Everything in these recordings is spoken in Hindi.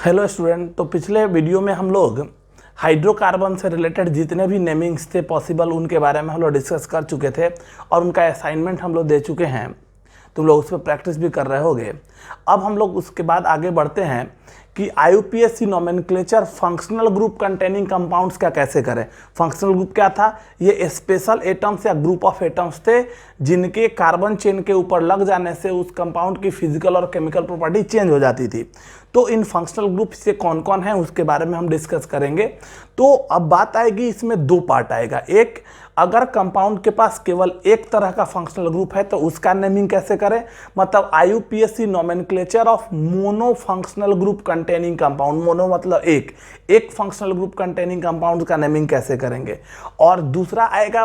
Hello student. तो पिछले वीडियो में हम लोग हाइड्रोकार्बन से रिलेटेड जितने भी नेमिंग्स थे पॉसिबल उनके बारे में हम लोग डिस्कस कर चुके थे और उनका असाइनमेंट हम लोग दे चुके हैं। तुम लोग उस पर प्रैक्टिस भी कर रहे होगे। अब हम लोग उसके बाद आगे बढ़ते हैं कि IUPAC nomenclature functional group containing compounds का कैसे करें। फंक्शनल ग्रुप क्या था? ये स्पेशल एटम्स या ग्रुप ऑफ एटम्स थे जिनके कार्बन चेन के ऊपर लग जाने से उस कंपाउंड की फिजिकल और केमिकल प्रॉपर्टी चेंज हो जाती थी। तो इन फंक्शनल ग्रुप से कौन कौन है उसके बारे में हम डिस्कस करेंगे। तो अब बात आएगी, इसमें दो पार्ट आएगा। एक, अगर कंपाउंड के पास केवल एक तरह का फंक्शनल ग्रुप है तो उसका नेमिंग कैसे करें, मतलब IUPAC nomenclature of mono functional group containing compound. Mono मतलब एक फंक्शनल ग्रुप कंटेनिंग कंपाउंड का नेमिंग कैसे करेंगे। और दूसरा आएगा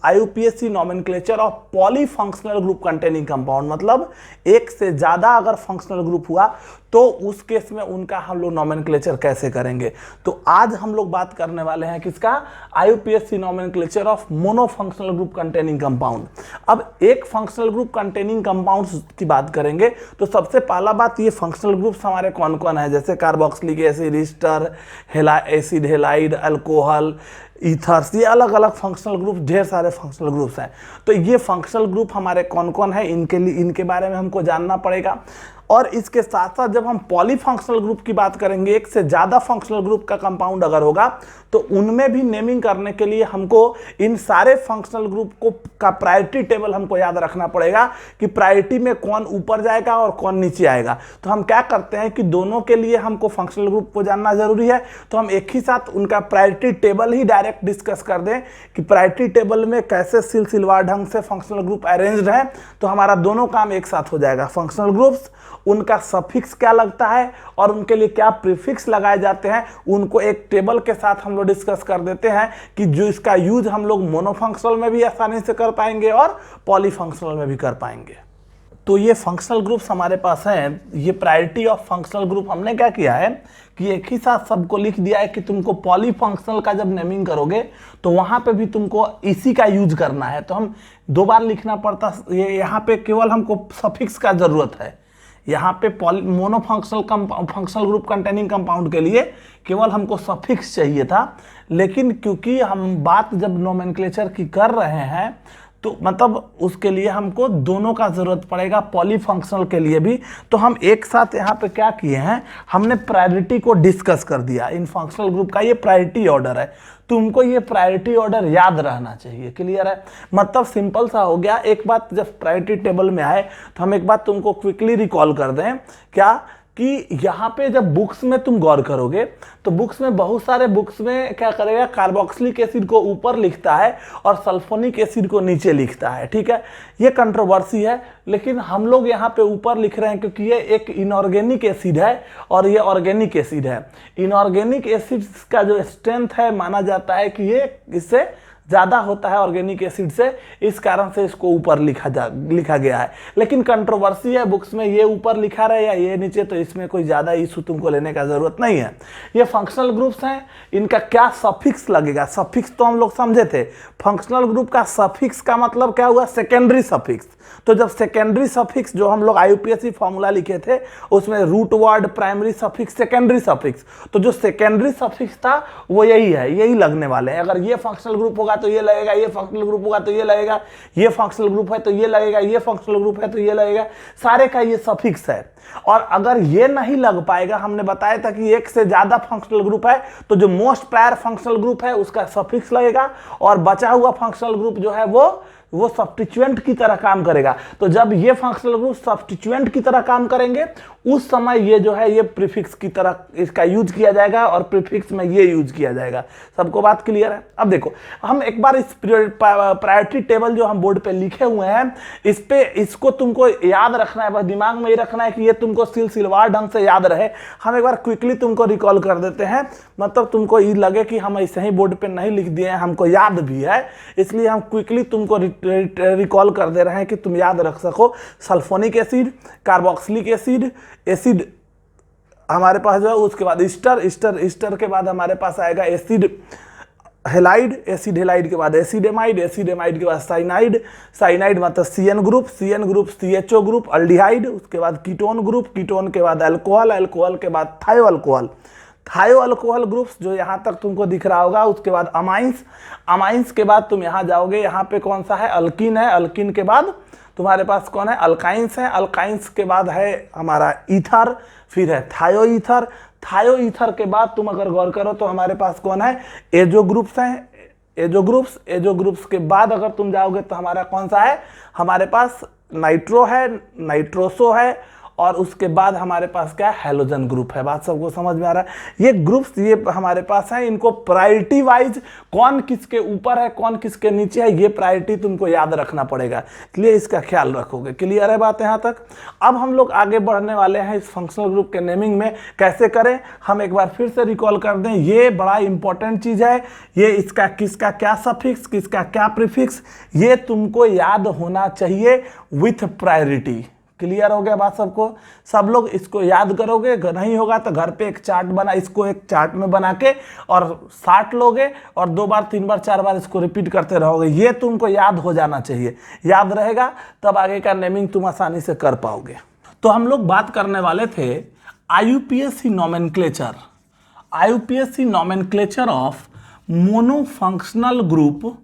IUPAC nomenclature of poly functional group containing compound, मतलब एक से ज्यादा अगर फंक्शनल ग्रुप हुआ तो उस केस में उनका हम लोग नोमेनक्लेचर कैसे करेंगे। तो आज हम लोग बात करने वाले हैं किसका? IUPAC nomenclature of mono functional group containing compound. अब एक फंक्शनल ग्रुप कंटेनिंग कंपाउंड्स की बात करेंगे तो सबसे पहला बात, ये फंक्शनल ग्रुप्स हमारे कौन कौन है, जैसे carboxylic acid, Easter, acid halide, alcohol, ethers, ये अलग अलग फंक्शनल ग्रुप, ढेर सारे फंक्शनल ग्रुप्स हैं। तो ये फंक्शनल ग्रुप हमारे कौन कौन है, इनके बारे में हमको जानना पड़ेगा। और इसके साथ साथ जब हम पॉलीफंक्शनल ग्रुप की बात करेंगे, एक से ज़्यादा फंक्शनल ग्रुप का कंपाउंड अगर होगा तो उनमें भी नेमिंग करने के लिए हमको इन सारे फंक्शनल ग्रुप को का प्रायोरिटी टेबल हमको याद रखना पड़ेगा कि प्रायोरिटी में कौन ऊपर जाएगा और कौन नीचे आएगा। तो हम क्या करते हैं कि दोनों के लिए हमको फंक्शनल ग्रुप को जानना जरूरी है, तो हम एक ही साथ उनका प्रायोरिटी टेबल ही डायरेक्ट डिस्कस कर दें कि प्रायोरिटी टेबल में कैसे सिलसिलेवार ढंग से फंक्शनल ग्रुप अरेंज्ड है। तो हमारा दोनों काम एक साथ हो जाएगा। फंक्शनल ग्रुप्स, उनका सफिक्स क्या लगता है और उनके लिए क्या प्रीफिक्स लगाए जाते हैं, उनको एक टेबल के साथ हम लोग डिस्कस कर देते हैं कि जो इसका यूज हम लोग मोनोफंक्शनल में भी आसानी से कर पाएंगे और पॉलीफंक्शनल में भी कर पाएंगे। तो ये फंक्शनल ग्रुप्स हमारे पास हैं। ये प्रायोरिटी ऑफ फंक्शनल ग्रुप हमने क्या किया है कि एक ही साथ सबको लिख दिया है कि तुमको पॉलीफंक्शनल का जब नेमिंग करोगे तो वहां पे भी तुमको इसी का यूज करना है। तो हम दो बार लिखना पड़ता, ये यहाँ पे केवल हमको सफिक्स का जरूरत है। यहाँ पे mono functional group containing compound के लिए केवल हमको सफिक्स चाहिए था, लेकिन क्योंकि हम बात जब नोमेनक्लेचर की कर रहे हैं तो मतलब उसके लिए हमको दोनों का जरूरत पड़ेगा, पॉलीफंक्शनल के लिए भी। तो हम एक साथ यहाँ पे क्या किए हैं, हमने प्रायोरिटी को डिस्कस कर दिया। इन फंक्शनल ग्रुप का ये प्रायोरिटी ऑर्डर है, तुमको ये प्रायोरिटी ऑर्डर याद रहना चाहिए। क्लियर है? मतलब सिंपल सा हो गया। एक बात जब प्रायोरिटी टेबल में आए तो हम एक बात तुमको क्विकली रिकॉल कर दें, क्या कि यहाँ पे जब बुक्स में तुम गौर करोगे तो बुक्स में बहुत सारे बुक्स में क्या करेगा, कार्बोक्सिलिक एसिड को ऊपर लिखता है और सल्फोनिक एसिड को नीचे लिखता है। ठीक है, ये कंट्रोवर्सी है, लेकिन हम लोग यहाँ पे ऊपर लिख रहे हैं क्योंकि ये एक इनऑर्गेनिक एसिड है और ये ऑर्गेनिक एसिड है। इनऑर्गेनिक एसिड का जो स्ट्रेंथ है माना जाता है कि ये इससे ज़्यादा होता है ऑर्गेनिक एसिड से, इस कारण से इसको ऊपर लिखा गया है। लेकिन कंट्रोवर्सी है बुक्स में ये ऊपर लिखा रहे या ये नीचे, तो इसमें कोई ज़्यादा इशू तुमको लेने का ज़रूरत नहीं है। ये फंक्शनल ग्रुप्स हैं, इनका क्या सफिक्स लगेगा। सफिक्स तो हम लोग समझे थे, फंक्शनल ग्रुप का सफिक्स का मतलब क्या हुआ, सेकेंडरी सफिक्स। तो जब सेकेंडरी सफिक्स जो हम लोग IUPAC फॉर्मूला लिखे थे उसमें root word, primary suffix, secondary suffix, तो जो सेकेंडरी सफिक्स था वो यही है, यही लगने वाले हैं। अगर ये फंक्शनल ग्रुप होगा तो ये लगेगा, ये फंक्शनल ग्रुप होगा तो ये लगेगा, ये फंक्शनल ग्रुप है तो ये लगेगा, ये फंक्शनल ग्रुप है तो ये लगेगा, सारे का ये सफिक्स है। और अगर ये नहीं लग पाएगा, हमने बताया था कि एक से ज्यादा फंक्शनल ग्रुप है तो जो मोस्ट प्रायर फंक्शनल ग्रुप है उसका सफिक्स लगेगा और बचा हुआ फंक्शनल ग्रुप जो है वो सब्स्टिट्यूएंट की तरह काम करेगा। तो जब ये फंक्शनल ग्रुप सब्स्टिट्यूएंट की तरह काम करेंगे उस समय ये जो है ये प्रीफिक्स की तरह इसका यूज किया जाएगा और प्रीफिक्स में ये यूज किया जाएगा। सबको बात क्लियर है? अब देखो, हम एक बार इस प्रायोरिटी टेबल जो हम बोर्ड पे लिखे हुए हैं इस पे इसको तुमको याद रखना है, बस दिमाग में ही रखना है कि ये तुमको सिलसिलेवार ढंग से याद रहे। हम एक बार क्विकली तुमको रिकॉल कर देते हैं, मतलब तुमको ये लगे कि हम ऐसे ही बोर्ड पे नहीं लिख दिए हैं, हमको याद भी है, इसलिए हम क्विकली तुमको रिकॉल कर दे रहे हैं कि तुम याद रख सको। सल्फोनिक एसिड, कार्बोक्सिलिक एसिड हमारे पास जो है, उसके बाद ईस्टर के बाद हमारे पास आएगा एसिड हेलाइड, एसिड हेलाइड के बाद एसिड एमाइड, एसिड एमाइड के बाद साइनाइड, साइनाइड मतलब CN group, CN group CHO group, aldehyde, उसके बाद कीटोन ग्रुप, कीटोन के बाद अल्कोहल, अल्कोहल के बाद थायो अल्कोहल, थायो अल्कोहल ग्रुप्स जो यहाँ तक तुमको दिख रहा होगा, उसके बाद अमाइंस, अमाइंस के बाद तुम यहाँ जाओगे, यहाँ पे कौन सा है, अल्किन है, अल्किन के बाद तुम्हारे पास कौन है, अल्काइंस है, अल्काइंस के बाद है हमारा ईथर, फिर है थायो ईथर, थायो ईथर के बाद तुम अगर गौर करो तो हमारे पास कौन है, एजो ग्रुप्स हैं, एजो ग्रुप्स, एजो ग्रुप्स के बाद अगर तुम जाओगे तो हमारा कौन सा है, हमारे पास नाइट्रो है, नाइट्रोसो है, और उसके बाद हमारे पास क्या है, हैलोजन ग्रुप है। बात सबको समझ में आ रहा है। ये ग्रुप्स ये हमारे पास हैं, इनको प्रायोरिटी वाइज कौन किसके ऊपर है कौन किसके नीचे है, ये प्रायोरिटी तुमको याद रखना पड़ेगा, इसलिए इसका ख्याल रखोगे। क्लियर है बात यहाँ तक। अब हम लोग आगे बढ़ने वाले हैं इस फंक्शनल ग्रुप के नेमिंग में। कैसे करें हम एक बार फिर से रिकॉल कर दें, ये बड़ा इंपॉर्टेंट चीज है, ये इसका किसका क्या सफिक्स किसका क्या प्रीफिक्स, ये तुमको याद होना चाहिए विथ प्रायोरिटी। क्लियर हो गया बात सबको, सब लोग इसको याद करोगे, नहीं होगा तो घर पे एक चार्ट बना, इसको एक चार्ट में बना के और साट लोगे और 2 बार 3 बार 4 बार इसको रिपीट करते रहोगे, ये तुमको याद हो जाना चाहिए। याद रहेगा तब आगे का नेमिंग तुम आसानी से कर पाओगे। तो हम लोग बात करने वाले थे IUPAC nomenclature, IUPAC nomenclature of monofunctional group,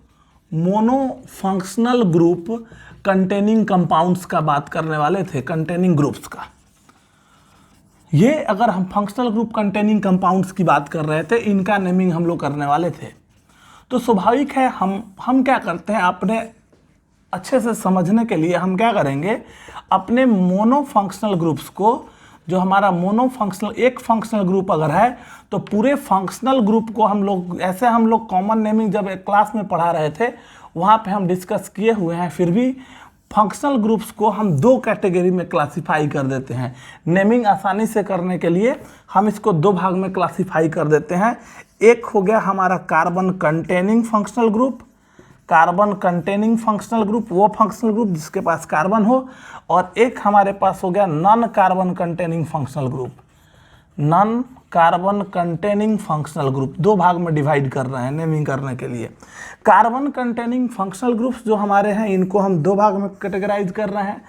monofunctional group containing compounds का बात करने वाले थे, कंटेनिंग ग्रुप्स का। ये अगर हम फंक्शनल ग्रुप कंटेनिंग कंपाउंड्स की बात कर रहे थे, इनका नेमिंग हम लोग करने वाले थे। तो स्वाभाविक है हम क्या करते हैं, अपने अच्छे से समझने के लिए हम क्या करेंगे, अपने मोनोफंक्शनल ग्रुप्स को, जो हमारा मोनोफंक्शनल एक फंक्शनल ग्रुप अगर है तो पूरे फंक्शनल ग्रुप को हम लोग ऐसे, हम लोग कॉमन नेमिंग जब एक क्लास में पढ़ा रहे थे वहाँ पे हम डिस्कस किए हुए हैं, फिर भी फंक्शनल ग्रुप्स को हम 2 कैटेगरी में क्लासिफाई कर देते हैं। नेमिंग आसानी से करने के लिए हम इसको 2 भाग में क्लासिफाई कर देते हैं। एक हो गया हमारा carbon containing functional group, carbon containing functional group, वो फंक्शनल ग्रुप जिसके पास कार्बन हो, और एक हमारे पास हो गया non carbon containing functional group, non carbon containing functional group. 2 भाग में डिवाइड कर रहे हैं नेमिंग करने के लिए। कार्बन कंटेनिंग फंक्शनल ग्रुप्स जो हमारे हैं इनको हम 2 भाग में कैटेगराइज कर रहे हैं।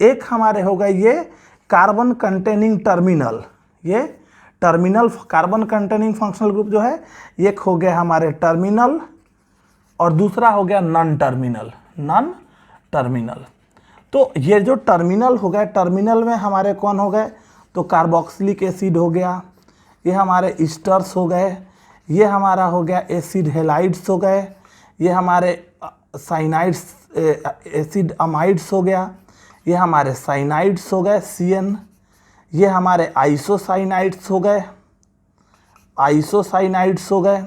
एक हमारे हो गए ये कार्बन कंटेनिंग टर्मिनल, ये terminal carbon containing functional group जो है, एक हो गया हमारे टर्मिनल और दूसरा हो गया नॉन टर्मिनल, नॉन टर्मिनल। तो ये जो टर्मिनल हो गए, टर्मिनल में हमारे कौन हो गए, तो कार्बोक्सिलिक एसिड हो गया, ये हमारे ईस्टर्स हो गए, ये हमारा हो गया एसिड हेलाइड्स हो गए, ये हमारे साइनाइड्स एसिड अमाइड्स हो गया, ये हमारे साइनाइड्स हो गए CN, ये हमारे आइसोसाइनाइड्स हो गए, आइसोसाइनाइड्स हो गए,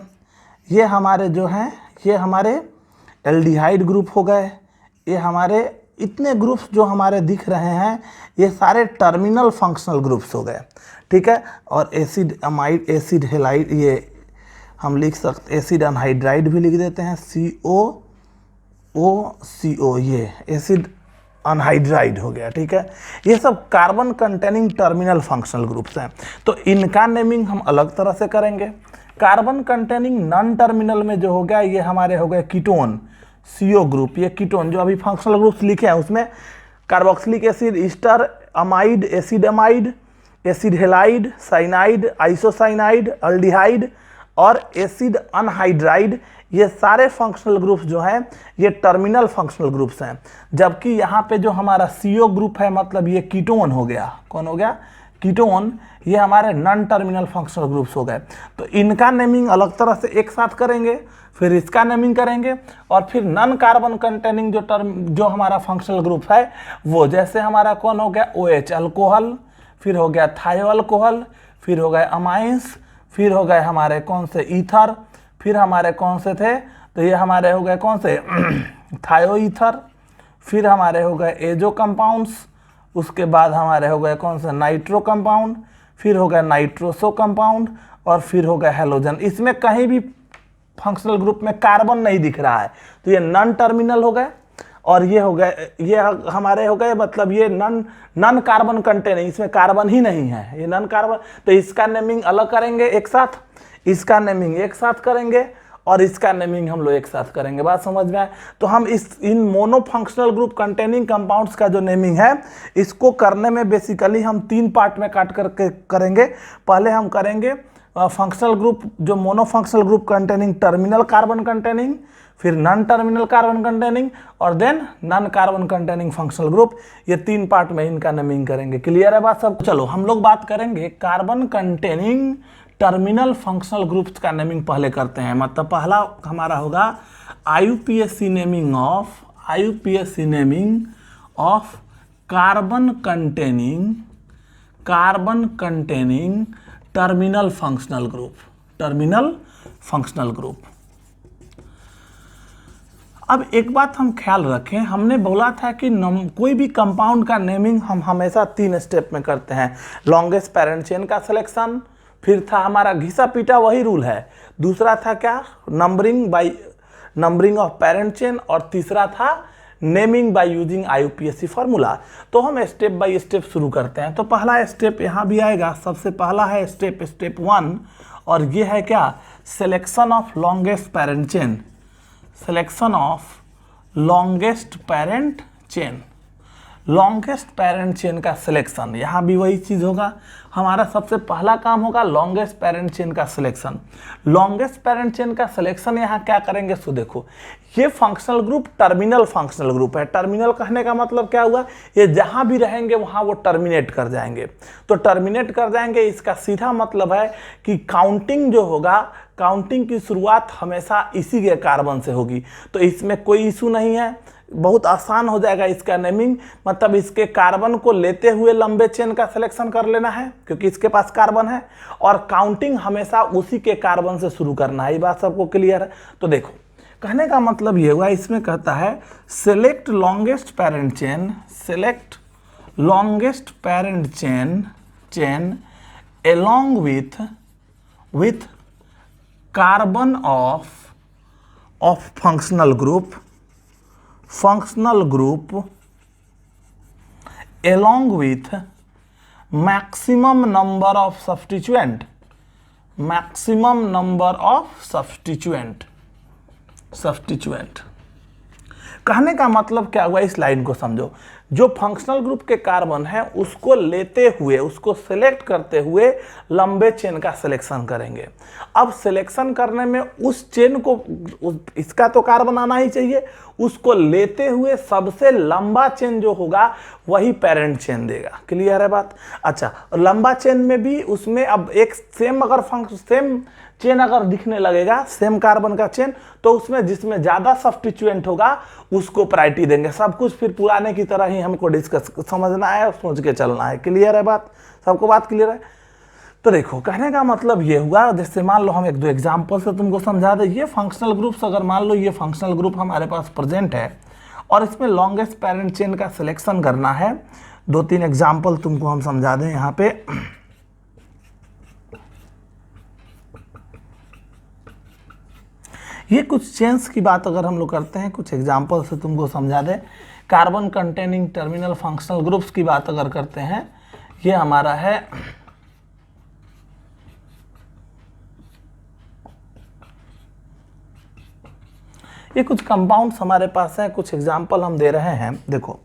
ये हमारे जो हैं ये हमारे एल्डिहाइड ग्रुप हो गए। ये हमारे इतने ग्रुप्स जो हमारे दिख रहे हैं ये सारे टर्मिनल फंक्शनल ग्रुप्स हो गए, ठीक है। और एसिड अमाइड, एसिड हेलाइड, ये हम लिख सकते, एसिड अनहाइड्राइड भी लिख देते हैं, COO, ये एसिड अनहाइड्राइड हो गया, ठीक है। ये सब carbon containing terminal functional groups हैं। तो इनका नेमिंग हम अलग तरह से करेंगे। कार्बन कंटेनिंग नॉन टर्मिनल में जो हो गया ये हमारे हो गए कीटोन, CO ग्रुप, ये कीटोन जो अभी फंक्शनल ग्रुप्स लिखे हैं उसमें carboxylic acid, Easter, amide, acid amide, acid halide, cyanide, isocyanide, aldehyde और एसिड अनहाइड्राइड, ये सारे फंक्शनल ग्रुप्स जो हैं ये टर्मिनल फंक्शनल ग्रुप्स हैं। जबकि यहाँ पे जो हमारा CO ग्रुप है, मतलब ये कीटोन हो गया, कौन हो गया, कीटोन, ये हमारे नॉन टर्मिनल फंक्शनल ग्रुप्स हो गए। तो इनका नेमिंग अलग तरह से एक साथ करेंगे, फिर इसका नेमिंग करेंगे, और फिर नॉन कार्बन कंटेनिंग जो हमारा फंक्शनल ग्रुप है वो, जैसे हमारा कौन हो गया, OH अल्कोहल, फिर हो गया थायो अल्कोहल, फिर हो गए अमाइंस, फिर हो गए हमारे कौन से ईथर, फिर हमारे कौन से थे, तो ये हमारे हो गए कौन से थायो ईथर, फिर हमारे हो गए एजो कंपाउंड्स, उसके बाद हमारे हो गए कौन से नाइट्रो कंपाउंड, फिर हो गए नाइट्रोसो कंपाउंड, और फिर हो गए हैलोजन। इसमें कहीं भी फंक्शनल ग्रुप में कार्बन नहीं दिख रहा है, तो ये नॉन टर्मिनल हो गए। और ये हो गए, ये हमारे हो गए, मतलब ये नॉन कार्बन कंटेनिंग, इसमें कार्बन ही नहीं है, ये नॉन कार्बन। तो इसका नेमिंग अलग करेंगे एक साथ, इसका नेमिंग एक साथ करेंगे, और इसका नेमिंग हम लोग एक साथ करेंगे। बात समझ में आए? तो हम इन mono functional group containing compounds का जो नेमिंग है इसको करने में बेसिकली हम 3 पार्ट में काट करके करेंगे। पहले हम करेंगे फंक्शनल ग्रुप, जो mono functional group containing terminal carbon containing, फिर नॉन टर्मिनल कार्बन कंटेनिंग, और then non carbon containing functional group. ये 3 पार्ट में इनका नेमिंग करेंगे। क्लियर है बात सब? चलो हम लोग बात करेंगे carbon containing terminal functional groups का नेमिंग पहले करते हैं। मतलब पहला हमारा होगा IUPAC naming of carbon containing terminal functional group. अब एक बात हम ख्याल रखें, हमने बोला था कि कोई भी कंपाउंड का नेमिंग हम हमेशा 3 स्टेप में करते हैं। लॉन्गेस्ट पैरेंट चेन का सिलेक्शन, फिर था हमारा घिसा पीटा वही रूल है, दूसरा था क्या नंबरिंग ऑफ पैरेंट चेन, और तीसरा था naming bye using IUPAC formula. तो हम स्टेप बाय स्टेप शुरू करते हैं। तो पहला स्टेप यहाँ भी आएगा। सबसे पहला है स्टेप 1, और ये है क्या? Selection of longest parent chain. Longest parent chain का सिलेक्शन, यहाँ भी वही चीज़ होगा। हमारा सबसे पहला काम होगा लॉन्गेस्ट पैरेंट चेन का सिलेक्शन। लॉन्गेस्ट पैरेंट चेन का सिलेक्शन यहाँ क्या करेंगे? सो देखो, ये functional group terminal functional group है। टर्मिनल कहने का मतलब क्या हुआ? ये जहाँ भी रहेंगे वहाँ वो टर्मिनेट कर जाएंगे। तो टर्मिनेट कर जाएंगे, इसका सीधा मतलब है कि काउंटिंग जो होगा, काउंटिंग की शुरुआत हमेशा इसी के कार्बन से होगी। तो इसमें कोई इशू नहीं है, बहुत आसान हो जाएगा इसका नेमिंग। मतलब इसके कार्बन को लेते हुए लंबे चेन का सिलेक्शन कर लेना है क्योंकि इसके पास कार्बन है, और काउंटिंग हमेशा उसी के कार्बन से शुरू करना है। ये बात सबको क्लियर है? तो देखो, कहने का मतलब ये हुआ, इसमें कहता है select longest parent chain along with carbon of functional group along with maximum number of substituent। कहने का मतलब क्या हुआ? इस लाइन को समझो। जो फंक्शनल ग्रुप के कार्बन है उसको लेते हुए, उसको सिलेक्ट करते हुए लंबे चेन का सिलेक्शन करेंगे। अब सिलेक्शन करने में उस चेन को, इसका तो कार्बन आना ही चाहिए, उसको लेते हुए सबसे लंबा चेन जो होगा वही पेरेंट चेन देगा। क्लियर है बात? अच्छा, लंबा चेन में भी उसमें अब एक सेम चेन अगर दिखने लगेगा, सेम कार्बन का चेन, तो उसमें जिसमें ज़्यादा सब्स्टिट्यूएंट होगा उसको प्रायोरिटी देंगे। सब कुछ फिर पुराने की तरह ही हमको डिस्कस समझना है और सोच के चलना है। क्लियर है बात? सबको बात क्लियर है? तो देखो, कहने का मतलब ये हुआ, जैसे मान लो हम 1-2 एग्जाम्पल से तुमको समझा दें। ये फंक्शनल ग्रुप्स, अगर मान लो ये फंक्शनल ग्रुप हमारे पास प्रेजेंट है और इसमें लॉन्गेस्ट पैरेंट चेन का सिलेक्शन करना है। 2-3 एग्जाम्पल तुमको हम समझा दें यहाँ पे। ये कुछ चेन्स की बात अगर हम लोग करते हैं, कुछ एग्जाम्पल से तुमको समझा दें। Carbon containing terminal functional groups की बात अगर करते हैं, ये हमारा है ये कुछ कंपाउंड्स हमारे पास हैं, कुछ एग्जाम्पल हम दे रहे हैं। देखो,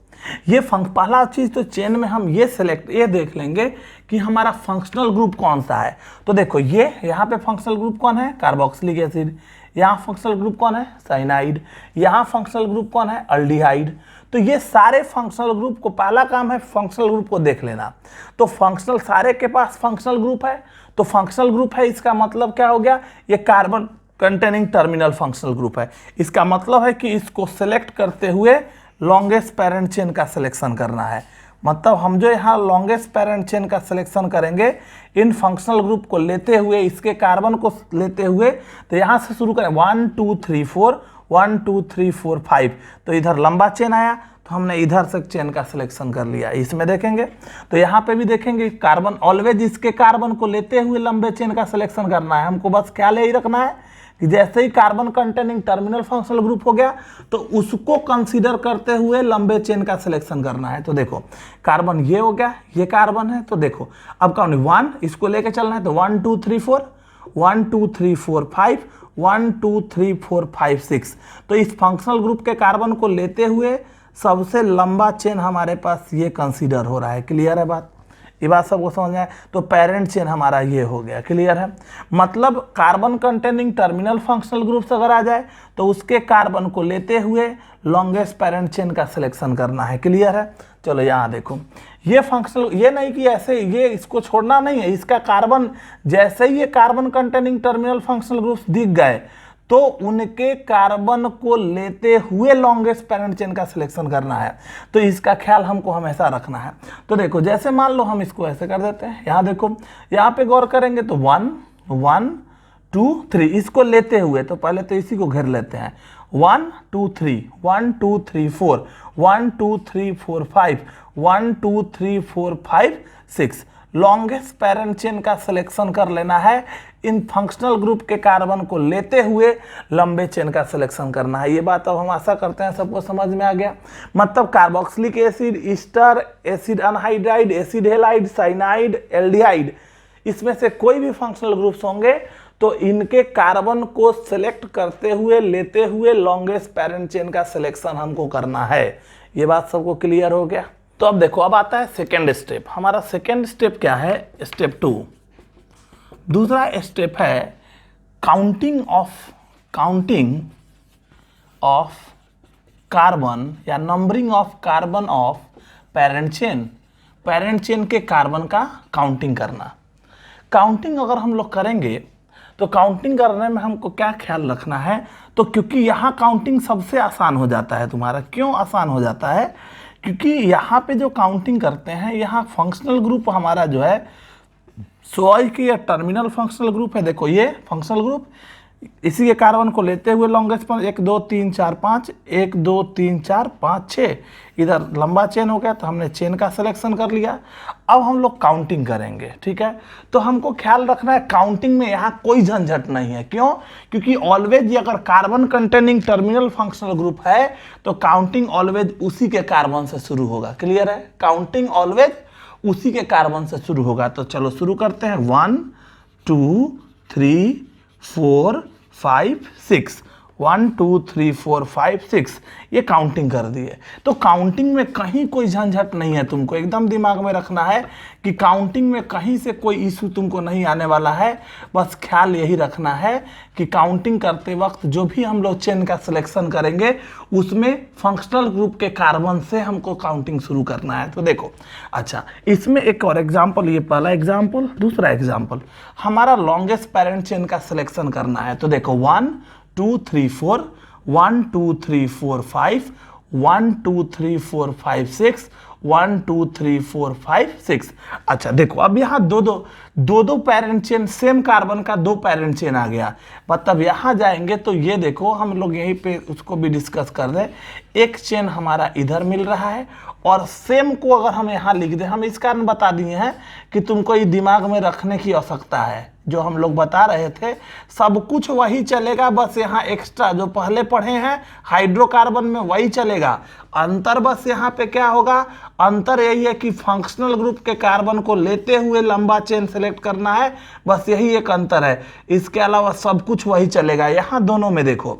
ये पहला चीज़ तो चेन में हम ये देख लेंगे कि हमारा फंक्शनल ग्रुप कौन सा है। तो देखो, ये यहाँ पे फंक्शनल ग्रुप कौन है? Carboxylic acid. यहाँ फंक्शनल ग्रुप कौन है? साइनाइड। यहाँ फंक्शनल ग्रुप कौन है? अल्डिहाइड। तो ये सारे फंक्शनल ग्रुप को, पहला काम है फंक्शनल ग्रुप को देख लेना। तो फंक्शनल, सारे के पास फंक्शनल ग्रुप है, तो फंक्शनल ग्रुप है, इसका मतलब क्या हो गया? ये carbon containing terminal functional group है। इसका मतलब है कि इसको सेलेक्ट करते हुए लॉन्गेस्ट पैरेंट चेन का सिलेक्शन करना है। मतलब हम जो यहाँ लॉन्गेस्ट पैरेंट चेन का सिलेक्शन करेंगे, इन फंक्शनल ग्रुप को लेते हुए, इसके कार्बन को लेते हुए, तो यहाँ से शुरू करें 1 2 3 4 1 2 3 4 5। तो इधर लंबा चेन आया तो हमने इधर से चेन का सिलेक्शन कर लिया। इसमें देखेंगे तो यहाँ पे भी देखेंगे कार्बन, ऑलवेज इसके कार्बन को लेते हुए लंबे चेन का सिलेक्शन करना है। हमको बस ख्याल यही रखना है कि जैसे ही carbon containing terminal functional group हो गया तो उसको कंसीडर करते हुए लंबे चेन का सिलेक्शन करना है। तो देखो, कार्बन ये हो गया, ये कार्बन है, तो देखो अब कौन 1, इसको लेके चलना है, तो 1 2 3 4 1 2 3 4 5 1 2 3 4 5 6। तो इस फंक्शनल ग्रुप के कार्बन को लेते हुए सबसे लंबा चेन हमारे पास ये कंसीडर हो रहा है। क्लियर है बात? ये बात सबको समझ में आए? तो पेरेंट चेन हमारा ये हो गया। क्लियर है? मतलब carbon containing terminal functional groups अगर आ जाए तो उसके कार्बन को लेते हुए लॉन्गेस्ट पेरेंट चेन का सिलेक्शन करना है। क्लियर है? चलो यहाँ देखो, ये फंक्शनल, ये नहीं कि ऐसे ये इसको छोड़ना नहीं है, इसका कार्बन जैसे ही ये carbon containing terminal functional groups दिख गए तो उनके कार्बन को लेते हुए लॉन्गेस्ट पेरेंट चेन का सिलेक्शन करना है। तो इसका ख्याल हमको हमेशा रखना है। तो देखो, जैसे मान लो हम इसको ऐसे कर देते हैं, यहाँ देखो, यहाँ पे गौर करेंगे तो 1 1 2 3 इसको लेते हुए, तो पहले तो इसी को घेर लेते हैं, 1 2 3 1 2 3 4 1 2 3 4 5 1 2 3 4 5 6 लॉन्गेस्ट पेरेंट चेन का सिलेक्शन कर लेना है। इन फंक्शनल ग्रुप के कार्बन को लेते हुए लंबे चेन का सिलेक्शन करना है। ये बात अब हम आशा करते हैं सबको समझ में आ गया। मतलब carboxylic acid, Easter, acid anhydride, acid halide, cyanide, aldehyde, इसमें से कोई भी फंक्शनल ग्रुप्स होंगे तो इनके कार्बन को सिलेक्ट करते हुए लेते हुए लॉन्गेस्ट पेरेंट चेन का सिलेक्शन हमको करना है। ये बात सबको क्लियर हो गया? तो अब देखो, अब आता है सेकेंड स्टेप। हमारा सेकेंड स्टेप क्या है? स्टेप 2। दूसरा स्टेप है काउंटिंग ऑफ कार्बन या numbering of carbon of parent chain. Parent chain के कार्बन का काउंटिंग करना। काउंटिंग अगर हम लोग करेंगे तो काउंटिंग करने में हमको क्या ख्याल रखना है? तो क्योंकि यहाँ काउंटिंग सबसे आसान हो जाता है तुम्हारा। क्यों आसान हो जाता है? क्योंकि यहाँ पे जो काउंटिंग करते हैं, यहाँ फंक्शनल ग्रुप हमारा जो है सोई की या टर्मिनल फंक्शनल ग्रुप है। देखो, ये फंक्शनल ग्रुप इसी के कार्बन को लेते हुए लॉन्गेस्ट पर 1 2 3 4 5 1 2 3 4 5 6 इधर लंबा चेन हो गया। तो हमने चेन का सिलेक्शन कर लिया। अब हम लोग काउंटिंग करेंगे। ठीक है? तो हमको ख्याल रखना है काउंटिंग में यहाँ कोई झंझट नहीं है। क्यों? क्योंकि ऑलवेज अगर carbon containing terminal functional group है तो काउंटिंग ऑलवेज उसी के कार्बन से शुरू होगा। क्लियर है? काउंटिंग ऑलवेज उसी के कार्बन से शुरू होगा। तो चलो शुरू करते हैं। 1 2 3 4 5 6 1 2 3 4 5 6 ये काउंटिंग कर दिए। तो काउंटिंग में कहीं कोई झंझट नहीं है। तुमको एकदम दिमाग में रखना है कि काउंटिंग में कहीं से कोई इशू तुमको नहीं आने वाला है। बस ख्याल यही रखना है कि काउंटिंग करते वक्त जो भी हम लोग चेन का सिलेक्शन करेंगे उसमें फंक्शनल ग्रुप के कार्बन से हमको काउंटिंग शुरू करना है। तो देखो, अच्छा, इसमें एक और एग्जाम्पल, ये पहला एग्जाम्पल। दूसरा एग्जाम्पल, हमारा लॉन्गेस्ट पेरेंट चेन का सिलेक्शन करना है। तो देखो, 1 2 3 4 1 2 3 4 5 1 2 3 4 5 6 1 2 3 4 5 6। अच्छा देखो, अब यहाँ दो पेरेंट चेन, सेम कार्बन का 2 पेरेंट चेन आ गया। मतलब यहाँ जाएंगे तो ये देखो, हम लोग यहीं पे उसको भी डिस्कस कर दें। एक चेन हमारा इधर मिल रहा है और सेम को अगर हम यहाँ लिख दें, हम इस कारण बता दिए हैं कि तुमको ये दिमाग में रखने की आवश्यकता है। जो हम लोग बता रहे थे सब कुछ वही चलेगा, बस यहाँ एक्स्ट्रा जो पहले पढ़े हैं हाइड्रोकार्बन में वही चलेगा। अंतर बस यहाँ पे क्या होगा? अंतर यही है कि फंक्शनल ग्रुप के कार्बन को लेते हुए लंबा चेन सेलेक्ट करना है, बस यही एक अंतर है। इसके अलावा सब कुछ वही चलेगा। यहाँ दोनों में देखो,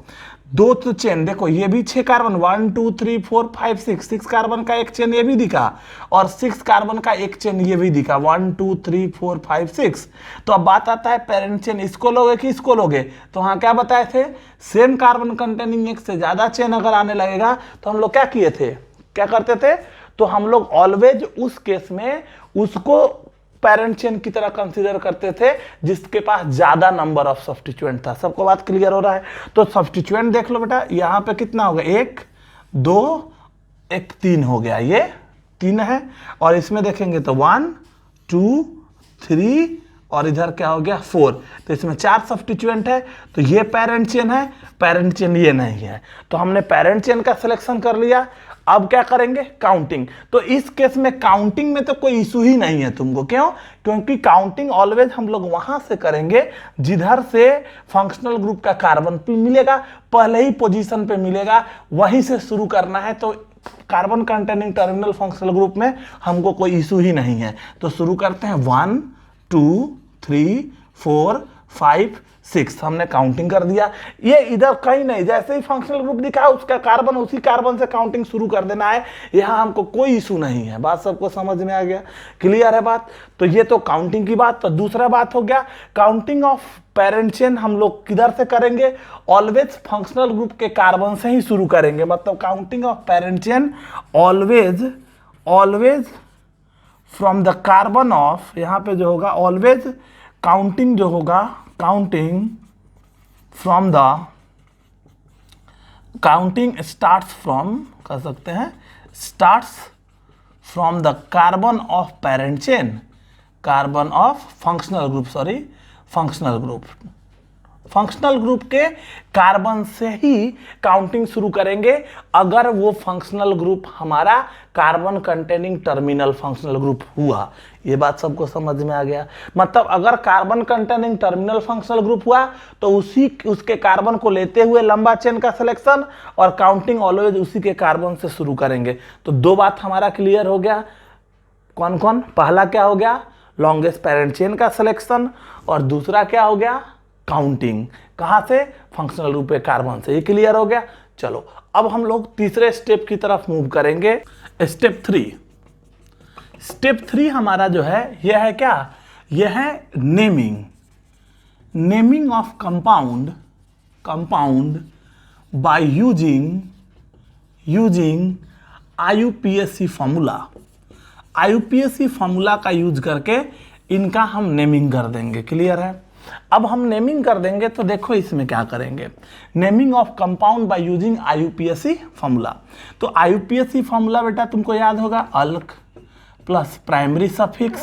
2 तो चेन, देखो ये भी 6 कार्बन, 1 2 3 4 5 6 कार्बन का एक चेन ये भी दिखा और 6 कार्बन का एक चेन ये भी दिखा, 1 2 3 4 5 6। तो अब बात आता है पेरेंट चेन इसको लोगे कि इसको लोगे? तो हाँ, क्या बताए थे? सेम कार्बन कंटेनिंग एक से ज्यादा चेन अगर आने लगेगा तो हम लोग क्या किए थे, क्या करते थे? तो हम लोग ऑलवेज उस केस में उसको पेरेंट चेन की तरह कंसीडर करते थे जिसके पास ज्यादा नंबर ऑफ सब्स्टिट्यूएंट था। सबको बात क्लियर हो रहा है? तो सब्स्टिट्यूएंट देख लो बेटा, यहाँ पे कितना हो गया? 1 2 1 3 हो गया, ये 3 है। और इसमें देखेंगे तो 1 2 3 और इधर क्या हो गया? 4। तो इसमें 4 सब्स्टिट्यूएंट है। तो ये पेरेंट चेन है, पेरेंट चेन ये नहीं है। तो हमने पेरेंट चेन का सिलेक्शन कर लिया। अब क्या करेंगे? काउंटिंग। तो इस केस में काउंटिंग में तो कोई इशू ही नहीं है तुमको। क्यों? क्योंकि काउंटिंग ऑलवेज हम लोग वहां से करेंगे जिधर से फंक्शनल ग्रुप का कार्बन मिलेगा, पहले ही पोजीशन पे मिलेगा, वहीं से शुरू करना है। तो carbon containing terminal functional group में हमको कोई इशू ही नहीं है। तो शुरू करते हैं, 1 2 3 4 5 6 हमने काउंटिंग कर दिया। ये इधर कहीं नहीं, जैसे ही फंक्शनल ग्रुप दिखा उसका कार्बन, उसी कार्बन से काउंटिंग शुरू कर देना है। यहाँ हमको कोई इशू नहीं है। बात सबको समझ में आ गया? क्लियर है बात? तो ये तो काउंटिंग की बात। तो दूसरा बात हो गया काउंटिंग ऑफ पेरेंट चेन हम लोग किधर से करेंगे? ऑलवेज फंक्शनल ग्रुप के कार्बन से ही शुरू करेंगे। मतलब counting of parent chain always from the carbon of, यहाँ पे जो होगा ऑलवेज काउंटिंग जो होगा, counting from the, counting starts from, कर सकते हैं starts from the carbon of parent chain, carbon of functional group, sorry functional group, functional group के कार्बन से ही काउंटिंग शुरू करेंगे अगर वो फंक्शनल ग्रुप हमारा carbon containing terminal functional group हुआ। ये बात सबको समझ में आ गया? मतलब अगर carbon containing terminal functional group हुआ तो उसके कार्बन को लेते हुए लंबा चेन का सिलेक्शन और काउंटिंग ऑलवेज उसी के कार्बन से शुरू करेंगे। तो दो बात हमारा क्लियर हो गया। कौन कौन? पहला क्या हो गया? लॉन्गेस्ट पेरेंट चेन का सिलेक्शन, और दूसरा क्या हो गया? काउंटिंग। कहां से? फंक्शनल ग्रुप के कार्बन से। ये क्लियर हो गया? चलो अब हम लोग तीसरे स्टेप की तरफ मूव करेंगे। स्टेप 3। स्टेप 3 हमारा जो है यह है क्या? यह है naming, naming of compound by using IUPAC formula. IUPAC formula का यूज करके इनका हम नेमिंग कर देंगे। क्लियर है? अब हम नेमिंग कर देंगे तो देखो इसमें क्या करेंगे, naming of compound by using IUPAC formula. तो IUPAC फॉर्मूला बेटा तुमको याद होगा, alk plus primary suffix